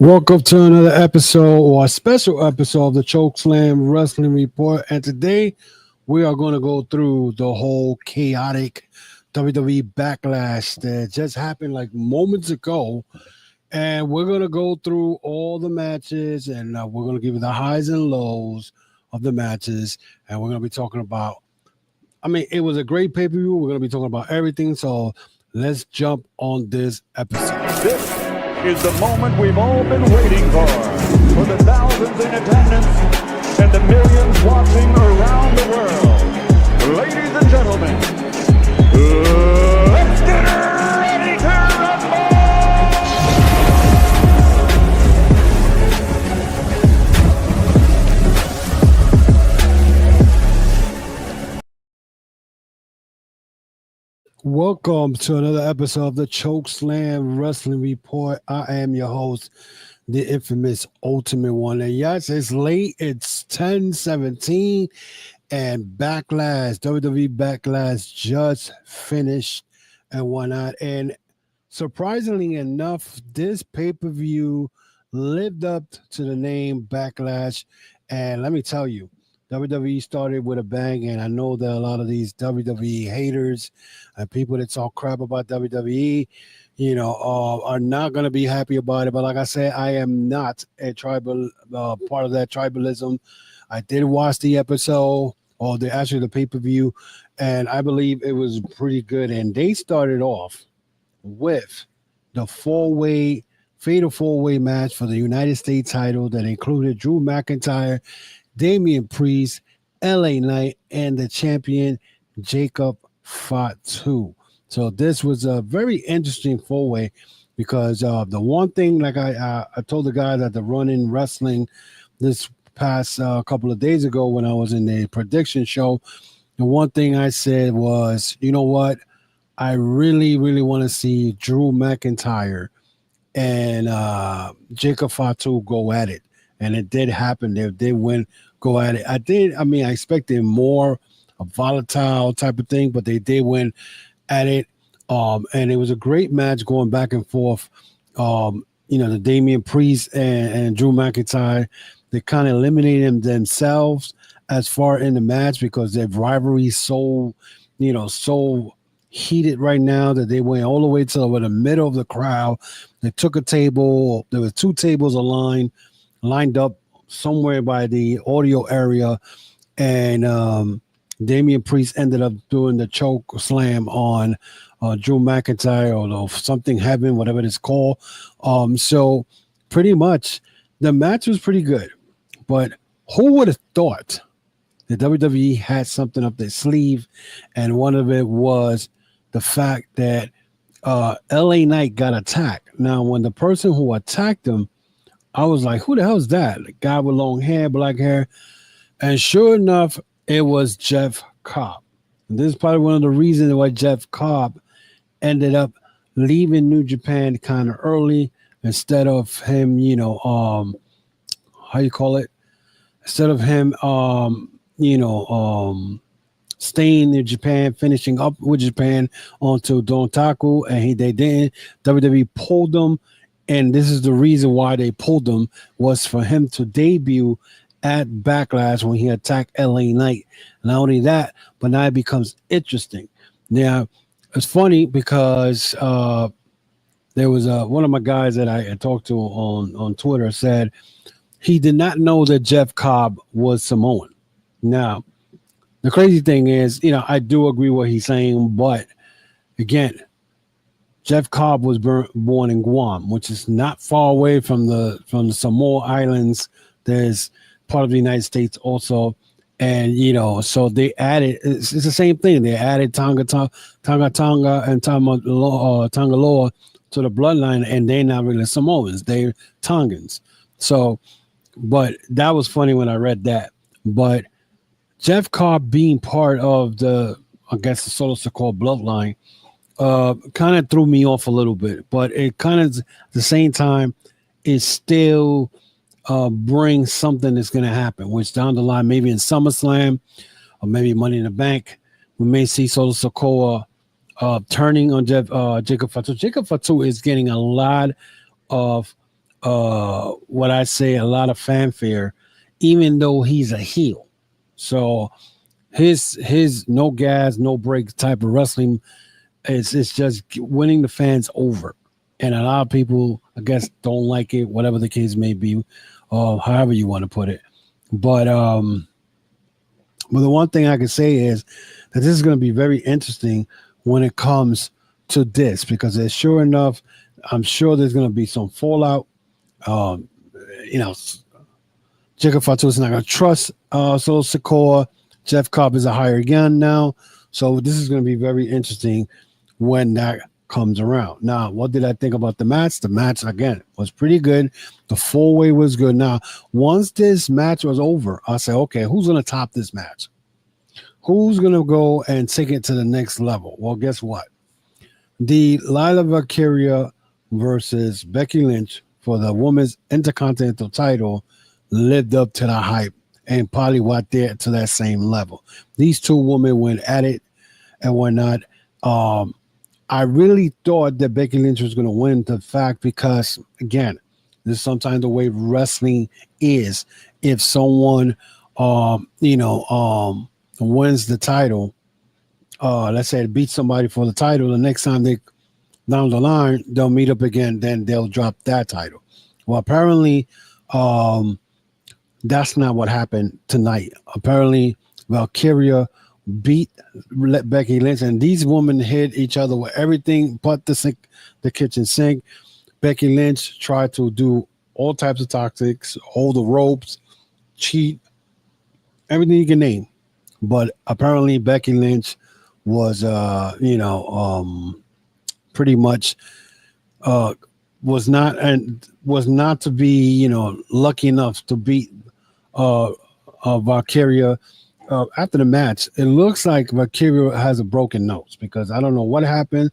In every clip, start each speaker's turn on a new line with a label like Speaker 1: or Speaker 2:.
Speaker 1: Welcome to another episode or a special episode of the Chokeslam Wrestling Report. And today we are going to go through the whole chaotic WWE Backlash that just happened like moments ago. And we're going to go through all the matches and we're going to give you the highs and lows of the matches. And we're going to be talking about, it was a great pay-per-view. We're going to be talking about everything. So let's jump on this episode.
Speaker 2: This is the moment we've all been waiting for the thousands in attendance and the millions watching around the world. Ladies and gentlemen, let's get ready to rumble!
Speaker 1: Welcome to another episode of the Chokeslam Wrestling Report. I am your host, the infamous Ultimate One. And yes, it's late. It's 10:17 and Backlash, WWE Backlash just finished and whatnot. And surprisingly enough, this pay-per-view lived up to the name Backlash. And let me tell you, WWE started with a bang, and I know that a lot of these WWE haters and people that talk crap about WWE, are not going to be happy about it. But like I said, I am not a tribal part of that tribalism. I did watch the episode or the pay-per-view, and I believe it was pretty good. And they started off with the fatal four-way match for the United States title that included Drew McIntyre, Damian Priest, LA Knight, and the champion Jacob Fatu. So this was a very interesting four-way because the one thing, like I told the guys at the Run-In Wrestling this past couple of days ago when I was in the prediction show, the one thing I said was, you know what? I really, really want to see Drew McIntyre and Jacob Fatu go at it. And it did happen. They did go at it. I expected more a volatile type of thing, but they did win at it. And it was a great match going back and forth. The Damian Priest and Drew McIntyre, they kind of eliminated themselves as far in the match because their rivalry is so heated right now that they went all the way to the middle of the crowd. They took a table. There were two tables lined up somewhere by the audio area, and Damian Priest ended up doing the choke slam on Drew McIntyre or something heaven, whatever it's called. So pretty much the match was pretty good, but who would have thought that WWE had something up their sleeve? And one of it was the fact that LA Knight got attacked. Now, when the person who attacked him, I was like, who the hell is that? The guy with long hair, black hair. And sure enough, it was Jeff Cobb. And this is probably one of the reasons why Jeff Cobb ended up leaving New Japan kind of early instead of him, Instead of him, staying in Japan, finishing up with Japan onto Dontaku, and they didn't. WWE pulled them. And this is the reason why they pulled him, was for him to debut at Backlash when he attacked LA Knight. Not only that, but now it becomes interesting. Now, it's funny because there was one of my guys that I talked to on Twitter said he did not know that Jeff Cobb was Samoan. Now, the crazy thing is, I do agree what he's saying, but again, Jeff Cobb was born in Guam, which is not far away from the Samoa Islands. There's part of the United States also, and so they added. It's the same thing. They added Tonga and Tangaloa to the bloodline, and they're not really Samoans. They're Tongans. So, but that was funny when I read that. But Jeff Cobb being part of the sort of so-called bloodline, kind of threw me off a little bit, but it kind of at the same time it still brings something that's going to happen, which down the line, maybe in SummerSlam or maybe Money in the Bank, we may see Solo Sikoa turning on Jacob Fatu. Jacob Fatu is getting a lot of what I say, a lot of fanfare, even though he's a heel. So his no gas, no break type of wrestling it's just winning the fans over. And a lot of people, I guess, don't like it, whatever the case may be, however you want to put it. But the one thing I can say is that this is going to be very interesting when it comes to this, because sure enough, I'm sure there's going to be some fallout. You know, Jacob Fatu is not going to trust Solo Sikoa. Jeff Cobb is a hired gun now. So this is going to be very interesting when that comes around. Now, what did I think about the match? The match, again, was pretty good. The four-way was good. Now, once this match was over, I said, okay, who's going to top this match? Who's going to go and take it to the next level? Well, guess what? The Lyra Valkyria versus Becky Lynch for the Women's Intercontinental title lived up to the hype and probably went there to that same level. These two women went at it and whatnot. I really thought that Becky Lynch was going to win the fact because, again, this is sometimes the way wrestling is. If someone, wins the title, let's say it beats somebody for the title, the next time they down the line, they'll meet up again, then they'll drop that title. Well, apparently, that's not what happened tonight. Apparently, Valkyria beat Becky Lynch, and these women hit each other with everything but the kitchen sink. Becky Lynch tried to do all types of tactics, hold the ropes, cheat, everything you can name. But apparently, Becky Lynch was, pretty much was not to be, lucky enough to beat Valkyria. After the match, it looks like Valkyria has a broken nose because I don't know what happened.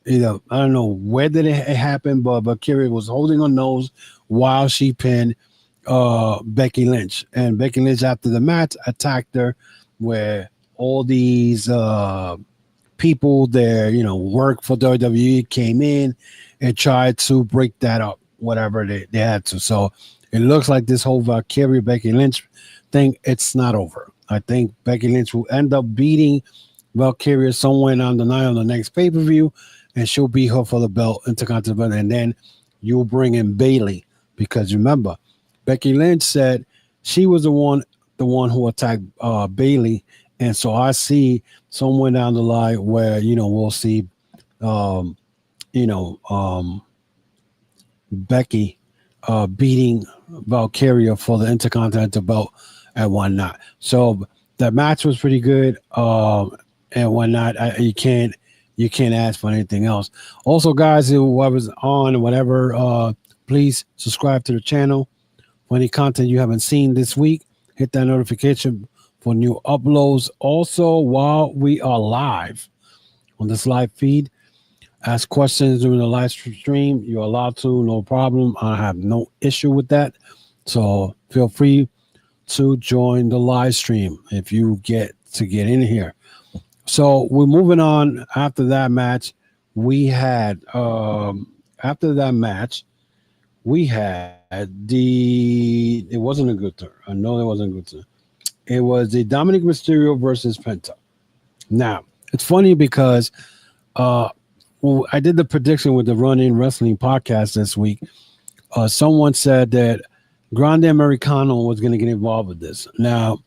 Speaker 1: I don't know where did it happen, but Valkyria was holding her nose while she pinned Becky Lynch. And Becky Lynch, after the match, attacked her where all these people there, work for WWE came in and tried to break that up, whatever they had to. So it looks like this whole Valkyria Becky Lynch thing, it's not over. I think Becky Lynch will end up beating Valkyria somewhere down the line on the next pay-per-view, and she'll beat her for the belt, Intercontinental, and then you'll bring in Bayley, because remember, Becky Lynch said she was the one who attacked Bayley, and so I see somewhere down the line where we'll see Becky beating Valkyria for the Intercontinental belt and whatnot. So the match was pretty good and whatnot. You can't ask for anything else. Also, guys, whoever's on whatever, please subscribe to the channel for any content you haven't seen this week. Hit that notification for new uploads. Also, while we are live on this live feed, ask questions during the live stream. You're allowed to, no problem. I have no issue with that. So feel free to join the live stream if you get in here. So we're moving on. After that match, we had it wasn't a good turn. I know it wasn't a good turn. It was the Dominic Mysterio versus Penta. Now, it's funny because I did the prediction with the Run In Wrestling podcast this week. Someone said that Grande Americano was going to get involved with this. Now,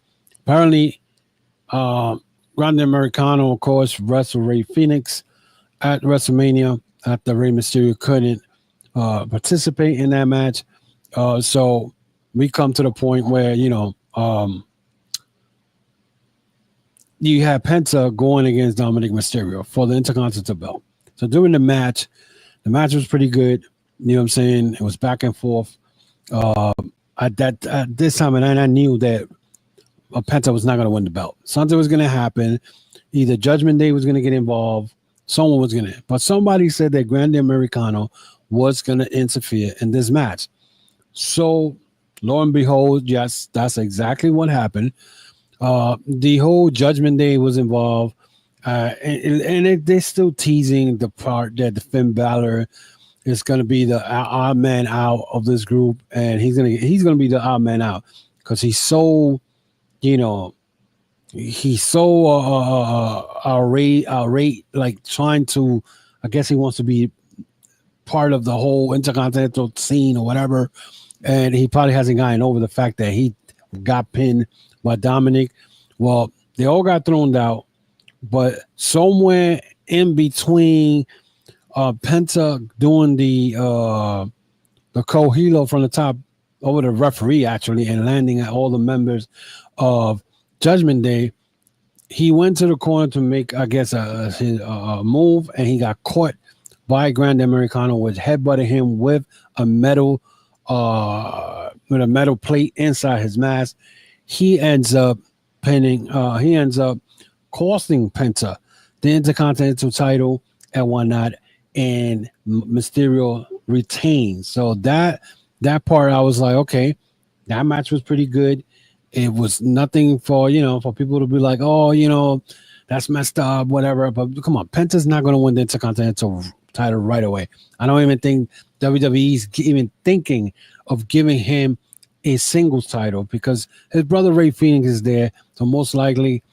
Speaker 1: apparently, Grande Americano, of course, wrestled Rey Fenix at WrestleMania after Rey Mysterio couldn't participate in that match. So we come to the point where, you have Penta going against Dominic Mysterio for the Intercontinental belt. So during the match was pretty good. You know what I'm saying? It was back and forth. At this time, and I knew that Penta was not going to win the belt. Something was going to happen. Either Judgment Day was going to get involved. Someone was going to. But somebody said that Grande Americano was going to interfere in this match. So, lo and behold, yes, that's exactly what happened. The whole Judgment Day was involved. They're still teasing the part that the Finn Balor is going to be the odd man out of this group, and he's gonna be the odd man out because he's so, he's so outrage, like trying to. I guess he wants to be part of the whole intercontinental scene or whatever, and he probably hasn't gotten over the fact that he got pinned by Dominic. Well, they all got thrown out, but somewhere in between Penta doing the Kohilo from the top over the referee actually and landing at all the members of Judgment Day, he went to the corner to make, I guess, a move, and he got caught by Grande Americano, which headbutted him with a metal plate inside his mask. He ends up pinning. He ends up costing Penta the Intercontinental title and whatnot, and Mysterio retains. So that part, I was like, okay, that match was pretty good. It was nothing for people to be like, oh, that's messed up, whatever. But come on, Penta's not going to win the Intercontinental title right away. I don't even think WWE's even thinking of giving him a singles title because his brother Rey Fenix is there. So most likely,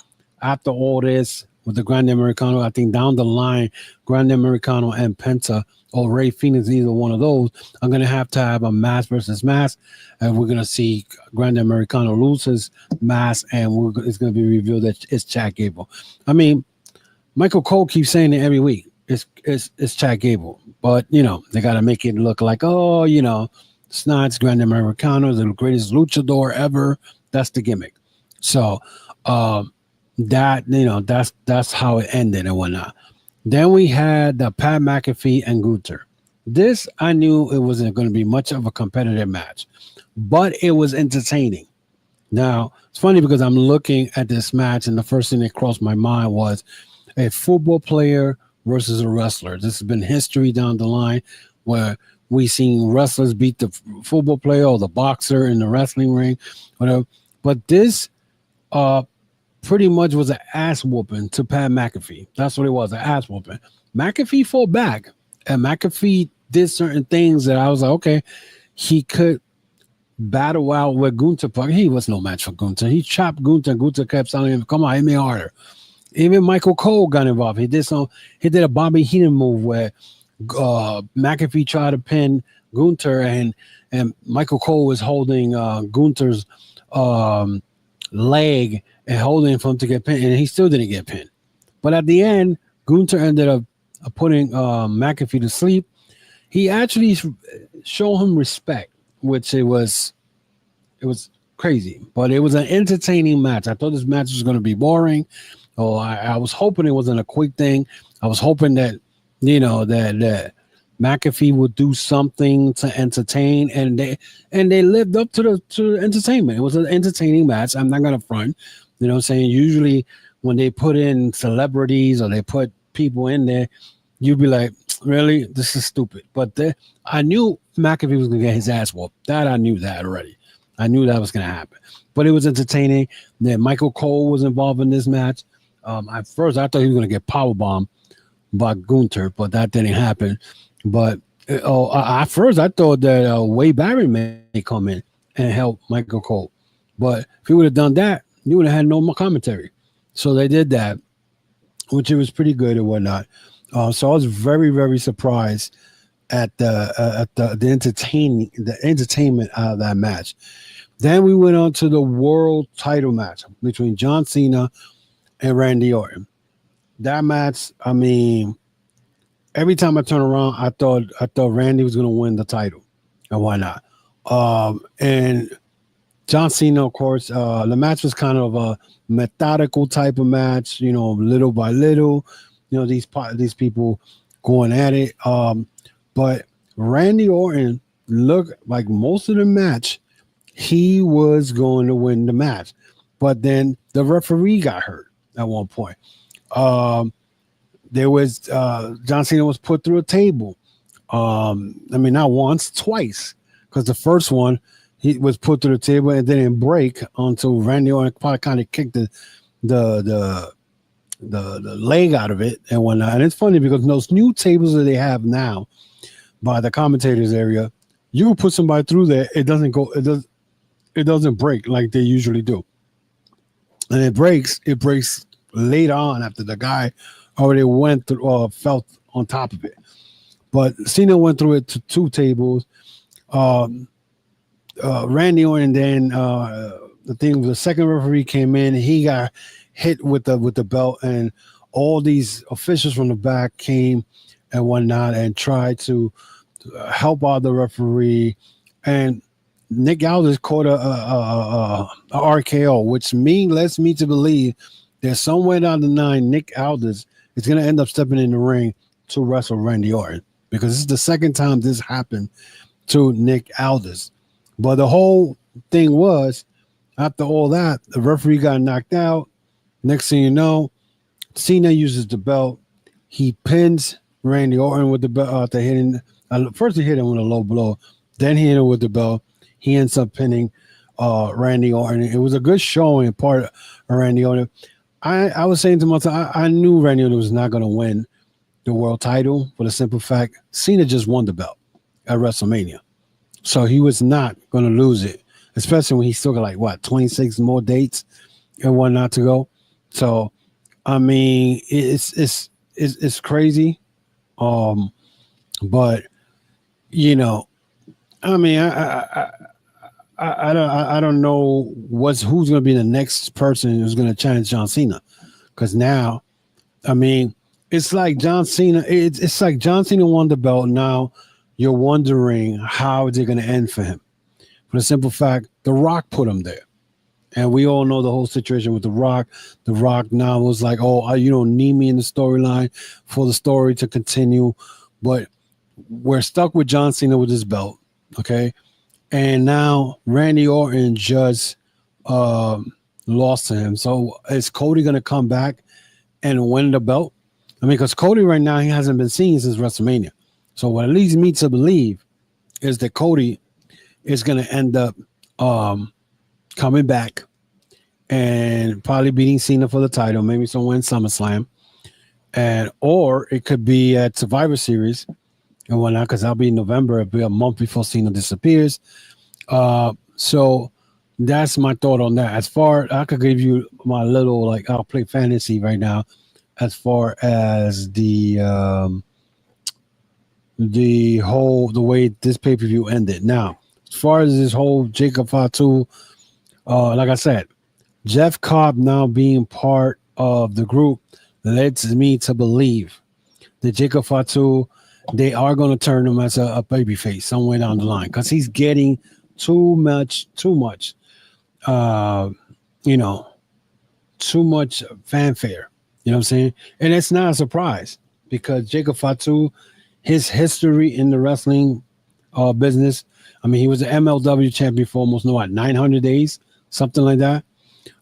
Speaker 1: after all this with the Grande Americano, I think down the line, Grande Americano and Penta or Rey Fenix, either one of those, are going to have a mask versus mask, and we're going to see Grande Americano lose his mask, and it's going to be revealed that it's Chad Gable. I mean, Michael Cole keeps saying it every week. It's Chad Gable, but they got to make it look like, it's not. It's Grande Americano, the greatest luchador ever. That's the gimmick. So that's how it ended and whatnot. Then we had the Pat McAfee and Gunther. This, I knew it wasn't going to be much of a competitive match, but it was entertaining. Now, it's funny because I'm looking at this match, and the first thing that crossed my mind was a football player versus a wrestler. This has been history down the line where we've seen wrestlers beat the football player or the boxer in the wrestling ring, whatever. But this pretty much was an ass whooping to Pat McAfee. That's what it was, an ass whooping. McAfee fought back, and McAfee did certain things that I was like, okay, he could battle out with Gunther. He was no match for Gunther. He chopped Gunther, and Gunther kept telling him, come on, hit me harder. Even Michael Cole got involved. He did a Bobby Heenan move where McAfee tried to pin Gunther, and Michael Cole was holding Gunther's leg and holding him for him to get pinned, and he still didn't get pinned. But at the end, Gunther ended up putting McAfee to sleep. He actually showed him respect, which it was crazy, but it was an entertaining match. I thought this match was going to be boring. Oh, I was hoping it wasn't a quick thing. I was hoping that that McAfee would do something to entertain, and they lived up to the entertainment. It was an entertaining match. I'm not gonna front. You know what I'm saying? Usually when they put in celebrities or they put people in there, you'd be like, really? This is stupid. But I knew McAfee was gonna get his ass whooped. That I knew that already. I knew that was gonna happen. But it was entertaining. Then Michael Cole was involved in this match. At first I thought he was gonna get powerbombed by Gunther, but that didn't happen. But at first I thought that Wade Barrett may come in and help Michael Cole. But if he would have done that, you would have had no more commentary. So they did that, which it was pretty good and whatnot. So I was very, very surprised at the entertainment out of that match. Then we went on to the world title match between John Cena and Randy Orton. That match, I mean, every time I turn around, I thought Randy was going to win the title, and why not? And John Cena, of course, the match was kind of a methodical type of match, little by little, these people going at it. But Randy Orton looked like most of the match, he was going to win the match. But then the referee got hurt at one point. There was John Cena was put through a table. Not once, twice, because the first one he was put through the table and didn't break until Randy Orton probably kind of kicked the leg out of it and whatnot. And it's funny because those new tables that they have now, by the commentators area, you can put somebody through there. It doesn't break like they usually do. And it breaks later on after the guy already went through or felt on top of it. But Cena went through it to 2 tables. Randy Orton, then the thing was the second referee came in, he got hit with the belt, and all these officials from the back came and whatnot and tried to help out the referee. And Nick Aldis caught a RKO, which lets me to believe that somewhere down the line, Nick Aldis is going to end up stepping in the ring to wrestle Randy Orton, because this is the second time this happened to Nick Aldis. But the whole thing was, after all that, the referee got knocked out. Next thing you know, Cena uses the belt. He pins Randy Orton with the belt after hitting. First, he hit him with a low blow. Then he hit him with the belt. He ends up pinning Randy Orton. It was a good showing part of Randy Orton. I was saying to myself, I knew Randy Orton was not going to win the world title for the simple fact Cena just won the belt at WrestleMania. So he was not going to lose it, especially when he still got 26 more dates and whatnot to go. So, I mean, it's crazy. But you know, I mean, I don't know who's going to be the next person who's going to challenge John Cena, because now, I mean, it's like John Cena. It's like John Cena won the belt. Now you're wondering how is it going to end for him. For the simple fact, The Rock put him there, and we all know the whole situation with The Rock. The Rock now was like, "Oh, you don't need me in the storyline for the story to continue," but we're stuck with John Cena with his belt, okay? And now Randy Orton just lost to him. So is Cody going to come back and win the belt? I mean, because Cody right now, he hasn't been seen since WrestleMania. So what leads me to believe is that Cody is going to end up coming back and probably beating Cena for the title, maybe somewhere in SummerSlam. Or it could be at Survivor Series and whatnot, because that'll be in November. It'll be a month before Cena disappears. So that's my thought on that. As far, I could give you my little, I'll play fantasy right now as far as the way this pay-per-view ended. Now, as far as this whole Jacob Fatu, like I said, Jeff Cobb now being part of the group leads me to believe that Jacob Fatu, they are going to turn him as a babyface somewhere down the line, because he's getting too much, too much fanfare. You know what I'm saying? And it's not a surprise, because Jacob Fatu, his history in the wrestling business, I mean, he was an MLW champion for almost 900 days, something like that.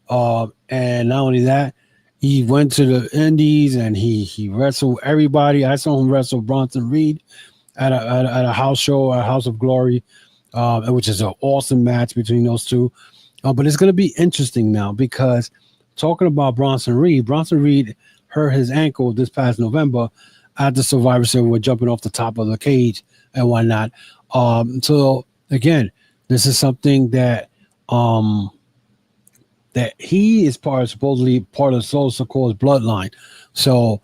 Speaker 1: And not only that, he went to the Indies and he wrestled everybody. I saw him wrestle Bronson Reed at a house show, a House of Glory, which is an awesome match between those two. But it's going to be interesting now, because talking about Bronson Reed hurt his ankle this past November at the Survivor Series with jumping off the top of the cage and whatnot. So again, this is something that that he is supposedly part of Soul Sokol's bloodline. So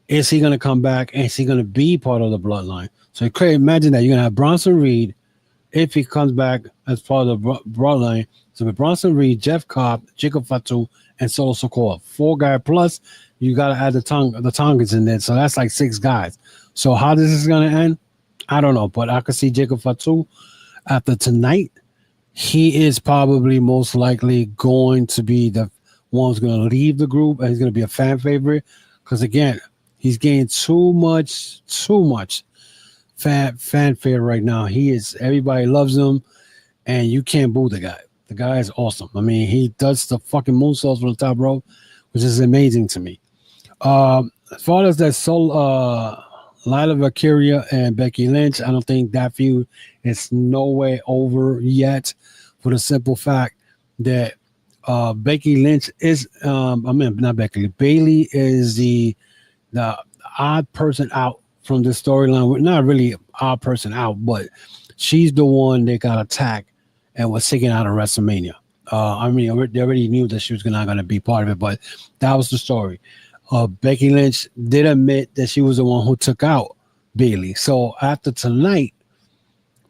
Speaker 1: is he going to come back, and is he going to be part of the bloodline? So you could imagine that you're going to have Bronson Reed, if he comes back as part of the bloodline. So with Bronson Reed, Jeff Cobb, Jacob Fatu, and Solo Sikoa, 4 guys, plus you got to add the Tongans in there. So that's like 6 guys. So how this is going to end, I don't know. But I could see Jacob Fatu after tonight. He is probably most likely going to be the one who's going to leave the group, and he's going to be a fan favorite, because again, he's getting too much fanfare right now. Everybody loves him, and you can't boo the guy. The guy is awesome. I mean, he does the fucking moonsaults from the top rope, which is amazing to me. As far as that Lyra Valkyria and Becky Lynch, I don't think that feud is nowhere over yet, for the simple fact that Becky Lynch is, Bailey is the odd person out from this storyline. Not really our person out, but she's the one that got attacked and was taken out of WrestleMania. I mean, they already knew that she was not going to be part of it, but that was the story. Becky Lynch did admit that she was the one who took out Bayley. So after tonight,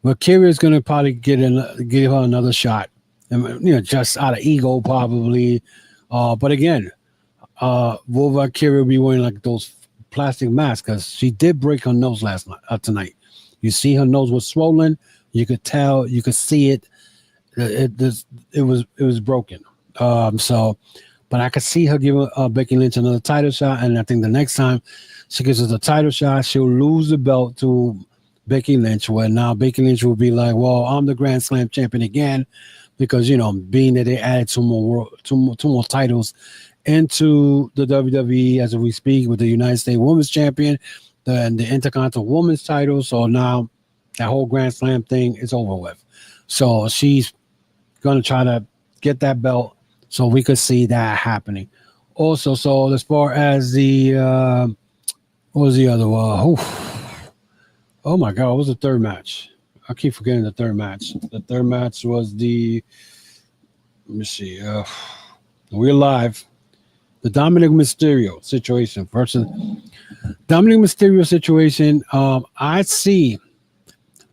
Speaker 1: Valkyria is going to probably give her another shot, and just out of ego, probably. But again, will Valkyria be wearing like those plastic masks? Because she did break her nose tonight. You see, her nose was swollen. You could tell. You could see it. It was broken. But I could see her giving Becky Lynch another title shot, and I think the next time she gives us a title shot, she'll lose the belt to Becky Lynch, where now Becky Lynch will be like, well, I'm the Grand Slam champion again, because, being that they added two more titles into the WWE as we speak, with the United States Women's Champion and the Intercontinental Women's title. So now that whole Grand Slam thing is over with. So she's going to try to get that belt so we could see that happening. Also, so as far as the, what was the other one? Oh my God, what was the third match? I keep forgetting the third match. The third match was let me see. We're live. The Dominic Mysterio situation versus Dominic Mysterio situation. I think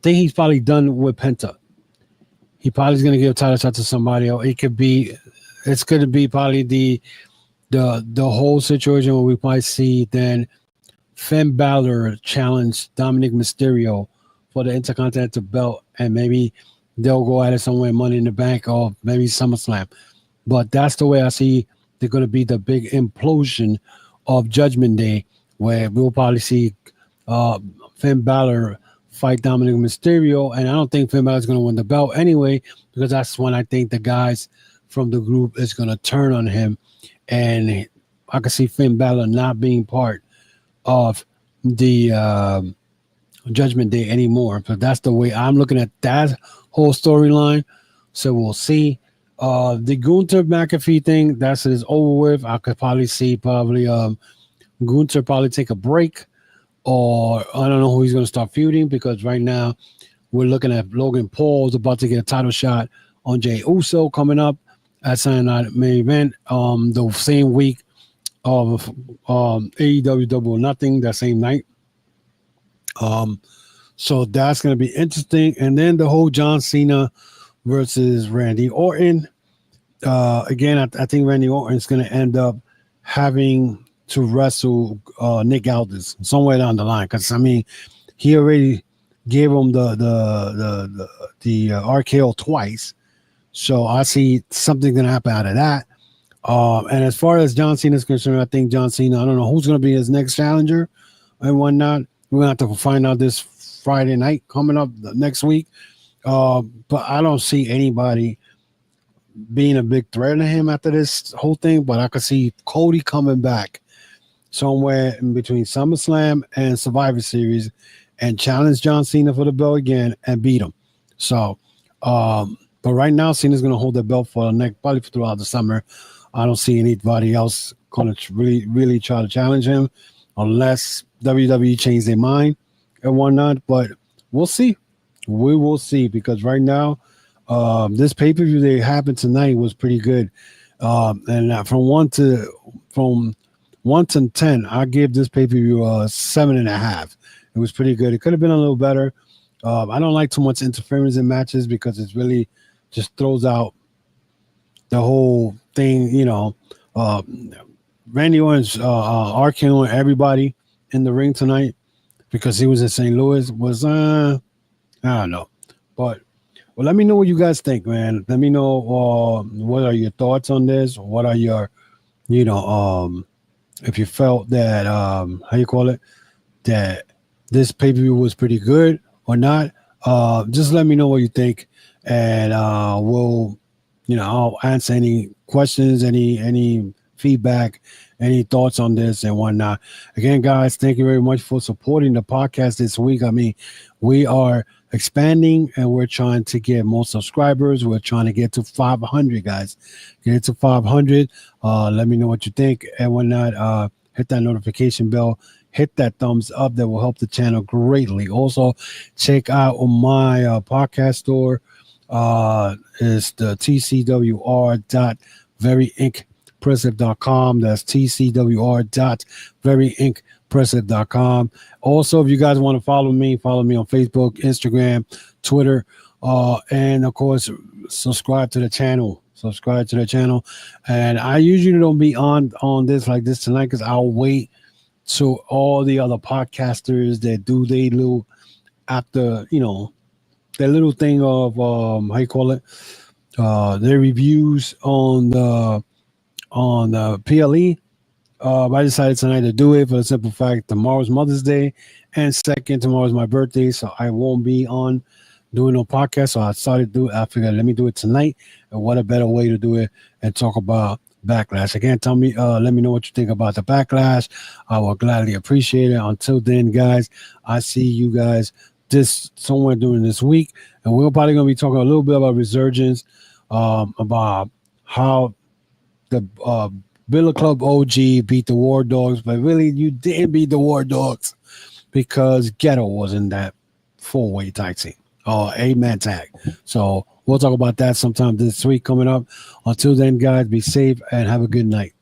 Speaker 1: he's probably done with Penta. He probably is going to give a title shot to somebody else. It's going to be probably the whole situation where we might see then Finn Balor challenge Dominic Mysterio for the Intercontinental belt, and maybe they'll go at it somewhere, Money in the Bank or maybe SummerSlam. But that's the way I see they're going to be the big implosion of Judgment Day, where we'll probably see Finn Balor fight Dominic Mysterio, and I don't think Finn Balor is going to win the belt anyway, because that's when I think the guys from the group is going to turn on him, and I can see Finn Balor not being part of the Judgment Day anymore. But that's the way I'm looking at that whole storyline. So we'll see. The Gunther McAfee thing, that's is over with. I could probably see Gunther probably take a break, or I don't know who he's going to start feuding, because right now we're looking at Logan Paul's about to get a title shot on Jey Uso coming up at Saturday Night Main Event the same week of AEW Double or Nothing, that same night. So that's going to be interesting. And then the whole John Cena versus Randy Orton. Again, I think Randy Orton is going to end up having to wrestle Nick Aldis somewhere down the line, because I mean, he already gave him the RKO twice, so I see something going to happen out of that. And as far as John Cena is concerned, I think John Cena, I don't know who's going to be his next challenger and whatnot. We're going to have to find out this Friday night coming up next week. But I don't see anybody being a big threat to him after this whole thing. But I could see Cody coming back somewhere in between SummerSlam and Survivor Series and challenge John Cena for the belt again and beat him. So, but right now, Cena's going to hold the belt for the next, probably throughout the summer. I don't see anybody else going to really try to challenge him unless WWE change their mind and whatnot. But we'll see. We will see, because right now, this pay-per-view that happened tonight was pretty good. And from 1 to 10, I give this pay-per-view 7.5. It was pretty good. It could have been a little better. I don't like too much interference in matches, because it's really just throws out the whole thing. Randy Orton's RKOing everybody in the ring tonight because he was in St. Louis was I don't know. But well, let me know what you guys think, man. Let me know what are your thoughts on this. What are your, if you felt that that this pay-per-view was pretty good or not. Just let me know what you think, and we'll, I'll answer any questions, any feedback, any thoughts on this and whatnot. Again, guys, thank you very much for supporting the podcast this week. I mean, we are expanding and we're trying to get more subscribers. We're trying to get to 500, guys. Get to 500. Let me know what you think and whatnot. Hit that notification bell. hit that thumbs up. That will help the channel greatly. Also, check out my podcast store. Is the tcwr.veryinkpressive.com. That's tcwr.veryinkpressive.com. Also, if you guys want to follow me on Facebook, Instagram, Twitter, and of course, subscribe to the channel. And I usually don't be on this like this tonight because I'll wait till all the other podcasters that do they little after, their little thing of how you call it, their reviews on the PLE. I decided tonight to do it for the simple fact tomorrow's Mother's Day, and second, tomorrow's my birthday, so I won't be on doing no podcast. So I started to do it. I figured let me do it tonight, and what a better way to do it and talk about Backlash. Again, let me know what you think about the Backlash. I will gladly appreciate it. Until then, guys, I see you guys this somewhere during this week, and we're probably going to be talking a little bit about Resurgence, about how the Billet Club OG beat the War Dogs, but really you didn't beat the War Dogs because Ghetto was in that 4-way tag team or 8-man tag. So we'll talk about that sometime this week coming up. Until then, guys, be safe and have a good night.